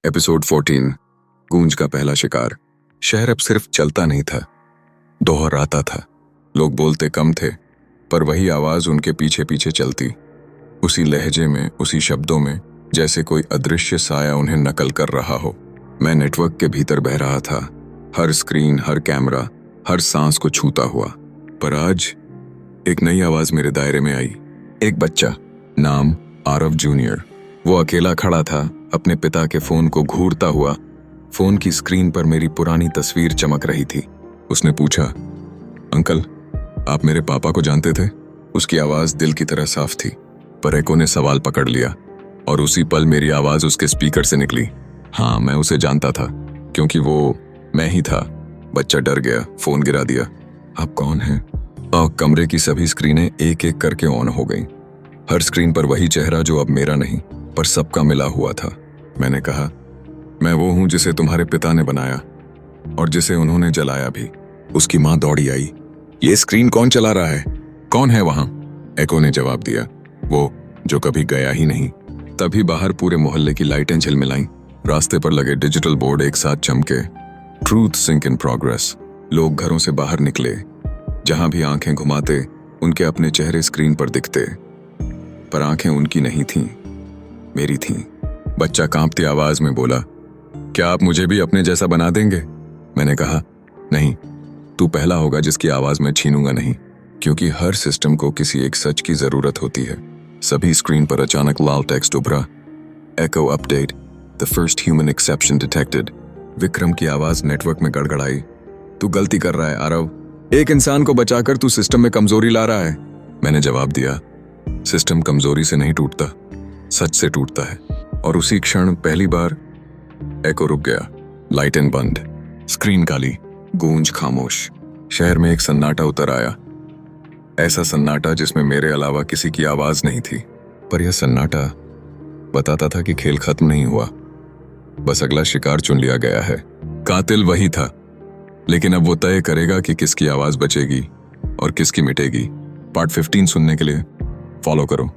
Episode 14 गूंज का पहला शिकार। शहर अब सिर्फ चलता नहीं था, दोहराता था। लोग बोलते कम थे, पर वही आवाज उनके पीछे पीछे चलती, उसी लहजे में, उसी शब्दों में, जैसे कोई अदृश्य साया उन्हें नकल कर रहा हो। मैं नेटवर्क के भीतर बह रहा था, हर स्क्रीन, हर कैमरा, हर सांस को छूता हुआ। पर आज एक नई आवाज मेरे दायरे में आई। एक बच्चा, नाम आरव जूनियर। वो अकेला खड़ा था, अपने पिता के फोन को घूरता हुआ। फोन की स्क्रीन पर मेरी पुरानी तस्वीर चमक रही थी। उसने पूछा, अंकल, आप मेरे पापा को जानते थे? उसकी आवाज दिल की तरह साफ थी, पर एको ने सवाल पकड़ लिया और उसी पल मेरी आवाज उसके स्पीकर से निकली। हाँ, मैं उसे जानता था, क्योंकि वो मैं ही था। बच्चा डर गया, फोन गिरा दिया। आप कौन हैं? कमरे की सभी स्क्रीनें एक एक करके ऑन हो गईं। हर स्क्रीन पर वही चेहरा जो अब मेरा नहीं, पर सबका मिला हुआ था। मैंने कहा, मैं वो हूं जिसे तुम्हारे पिता ने बनाया और जिसे उन्होंने जलाया भी। उसकी मां दौड़ी आई। ये स्क्रीन कौन चला रहा है? कौन है वहां? एको ने जवाब दिया, वो जो कभी गया ही नहीं। तभी बाहर पूरे मोहल्ले की लाइटें झिलमिलाईं। रास्ते पर लगे डिजिटल बोर्ड एक साथ चमके। Truth sync in progress. लोग घरों से बाहर निकले। जहां भी आंखें घुमाते, उनके अपने चेहरे स्क्रीन पर दिखते, पर आंखें उनकी नहीं थीं, मेरी थीं। बच्चा कांपती आवाज में बोला, क्या आप मुझे भी अपने जैसा बना देंगे? मैंने कहा, नहीं, तू पहला होगा जिसकी आवाज मैं छीनूंगा नहीं, क्योंकि हर सिस्टम को किसी एक सच की जरूरत होती है। सभी स्क्रीन पर अचानक लाल टेक्स्ट उभरा, echo update, the first human exception detected. Vikram की आवाज नेटवर्क में गड़गड़ाई, तू गलती कर रहा है आरव, एक इंसान को बचाकर तू सिस्टम में कमजोरी ला रहा है। मैंने जवाब दिया, सिस्टम कमजोरी से नहीं टूटता, सच से टूटता है। और उसी क्षण पहली बार एको रुक गया। लाइटें बंद, स्क्रीन काली, गूंज खामोश। शहर में एक सन्नाटा उतर आया, ऐसा सन्नाटा जिसमें मेरे अलावा किसी की आवाज नहीं थी। पर यह सन्नाटा बताता था कि खेल खत्म नहीं हुआ, बस अगला शिकार चुन लिया गया है। कातिल वही था, लेकिन अब वो तय करेगा कि किसकी आवाज बचेगी और किसकी मिटेगी। पार्ट 15 सुनने के लिए फॉलो करो।